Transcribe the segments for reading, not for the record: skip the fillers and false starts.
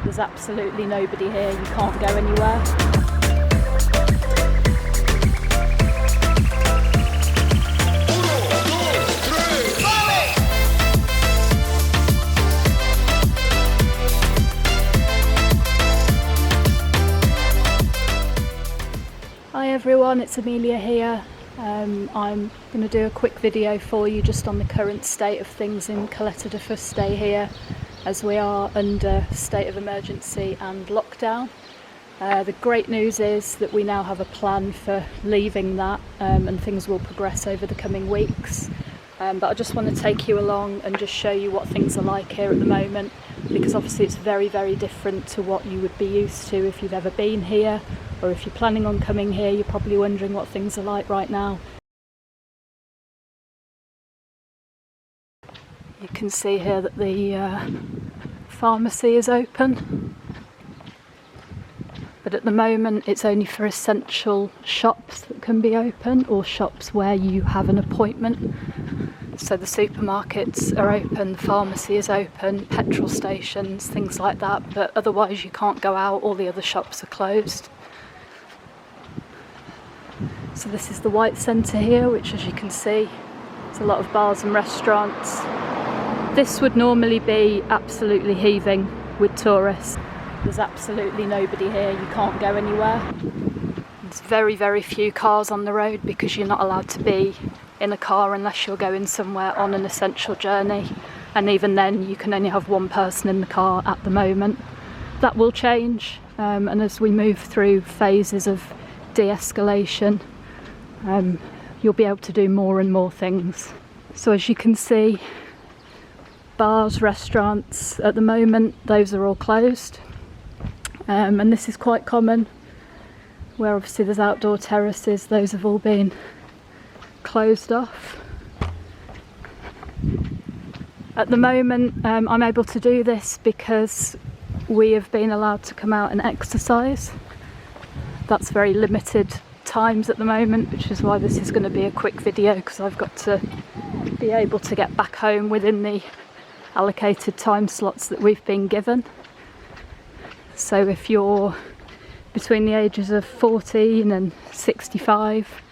There's absolutely nobody here, you can't go anywhere. Hi everyone, it's Amelia here. I'm going to do a quick video for you just on the current state of things in Caleta de Fuste here, as we are under state of emergency and lockdown. The great news is that we now have a plan for leaving that, and things will progress over the coming weeks. But I just want to take you along and just show you what things are like here at the moment, because obviously it's very, very different to what you would be used to if you've ever been here, or if you're planning on coming here. You're probably wondering what things are like right now. You can see here that the pharmacy is open, but at the moment it's only for essential shops that can be open, or shops where you have an appointment. So the supermarkets are open, the pharmacy is open, petrol stations, things like that, but otherwise you can't go out, all the other shops are closed. So this is the White Centre here, which, as you can see, there's a lot of bars and restaurants. This would normally be absolutely heaving with tourists. There's absolutely nobody here, you can't go anywhere. There's very, very few cars on the road because you're not allowed to be in a car unless you're going somewhere on an essential journey. And even then, you can only have one person in the car at the moment. That will change, and as we move through phases of de-escalation, you'll be able to do more and more things. So as you can see, bars, restaurants, at the moment those are all closed, and this is quite common where obviously there's outdoor terraces. Those have all been closed off. At the moment I'm able to do this because we have been allowed to come out and exercise. That's very limited times at the moment, which is why this is going to be a quick video, because I've got to be able to get back home within the allocated time slots that we've been given. So if you're between the ages of 14 and 65,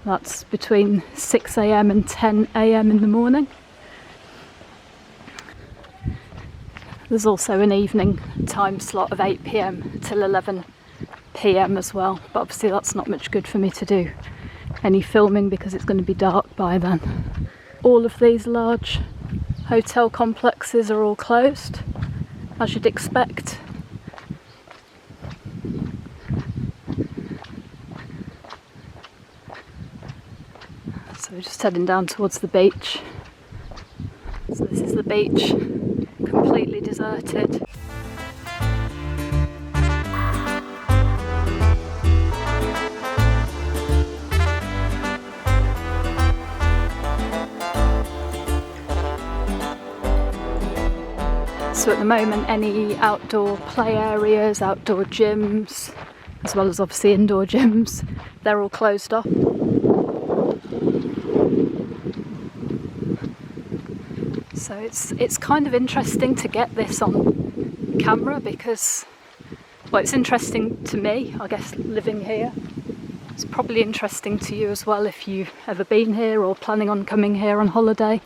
that's between 6 AM and 10 AM in the morning. There's also an evening time slot of 8 PM till 11 PM as well, but obviously that's not much good for me to do any filming because it's going to be dark by then. All of these large hotel complexes are all closed, as you'd expect. So we're just heading down towards the beach. So this is the beach, completely deserted. So at the moment, any outdoor play areas, outdoor gyms, as well as obviously indoor gyms, they're all closed off. So it's kind of interesting to get this on camera because, well, it's interesting to me, I guess, living here. It's probably interesting to you as well if you've ever been here or planning on coming here on holiday.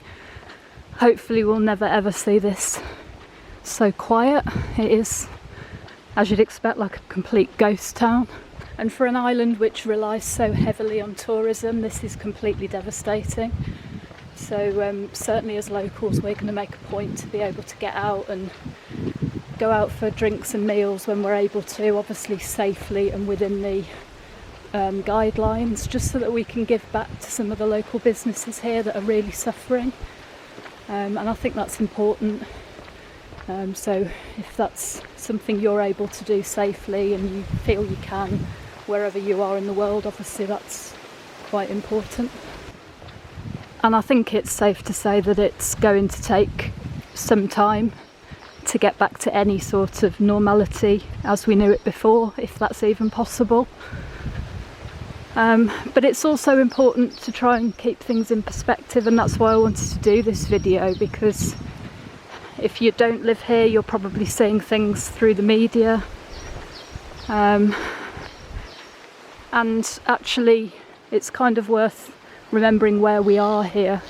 Hopefully we'll never ever see this so quiet. It is, as you'd expect, like a complete ghost town. And for an island which relies so heavily on tourism, this is completely devastating. So certainly as locals, we're going to make a point to be able to get out and go out for drinks and meals when we're able to, obviously safely and within the guidelines, just so that we can give back to some of the local businesses here that are really suffering. And I think that's important. So if that's something you're able to do safely and you feel you can, wherever you are in the world, obviously that's quite important. And I think it's safe to say that it's going to take some time to get back to any sort of normality as we knew it before, if that's even possible. But it's also important to try and keep things in perspective, and that's why I wanted to do this video, because If you don't live here, you're probably seeing things through the media. And actually, it's kind of worth remembering where we are here.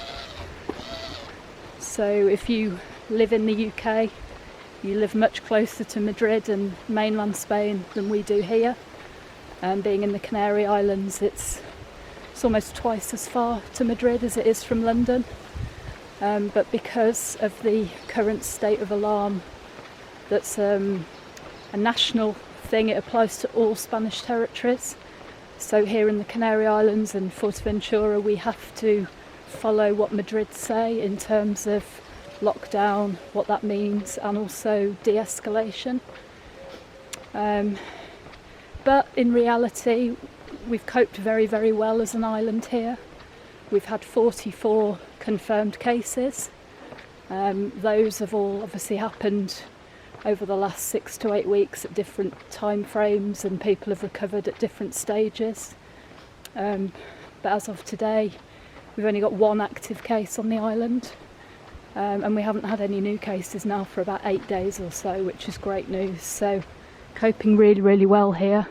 So if you live in the UK, you live much closer to Madrid and mainland Spain than we do here. Being in the Canary Islands, it's almost twice as far to Madrid as it is from London. But because of the current state of alarm, that's a national thing, it applies to all Spanish territories. So here in the Canary Islands and Fuerteventura, we have to follow what Madrid say in terms of lockdown, what that means, and also de-escalation. But in reality, we've coped very, very well as an island here. We've had 44 confirmed cases. Those have all obviously happened over the last 6 to 8 weeks at different time frames, and people have recovered at different stages. But as of today, we've only got 1 active case on the island, and we haven't had any new cases now for about 8 days or so, which is great news. So coping really, really well here.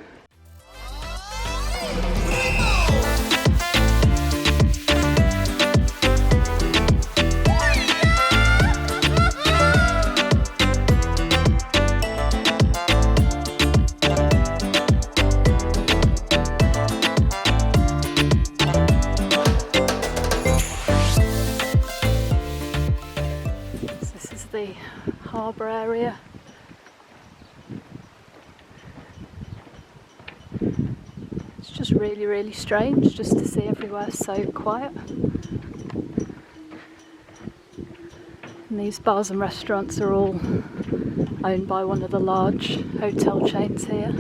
The harbour area. It's just really, really strange just to see everywhere so quiet. And these bars and restaurants are all owned by one of the large hotel chains here.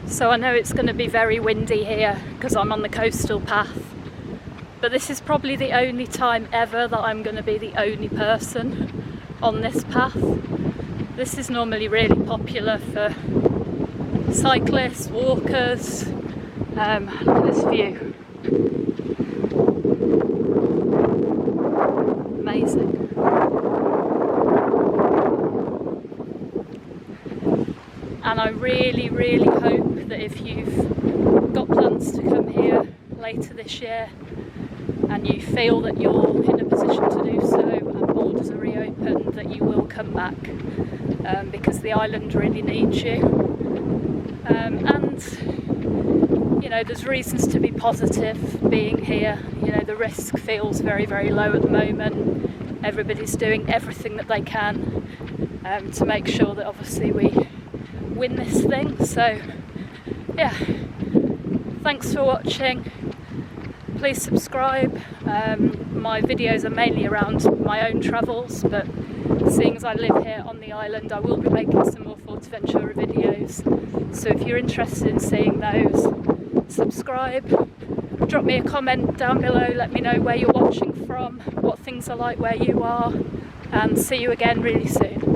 So I know it's going to be very windy here because I'm on the coastal path, but this is probably the only time ever that I'm going to be the only person on this path. This is normally really popular for cyclists, walkers. Look at this view. Amazing. And I really, really hope that if you've got plans to come here later this year and you feel that you're in a position to do so and borders are reopened, that you will come back, because the island really needs you. And you know, there's reasons to be positive being here. You know, the risk feels very, very low at the moment. Everybody's doing everything that they can to make sure that obviously we win this thing. So yeah, thanks for watching. Please subscribe. My videos are mainly around my own travels, but seeing as I live here on the island, I will be making some more Fuerteventura videos. So if you're interested in seeing those, subscribe, drop me a comment down below, let me know where you're watching from, what things are like where you are, and see you again really soon.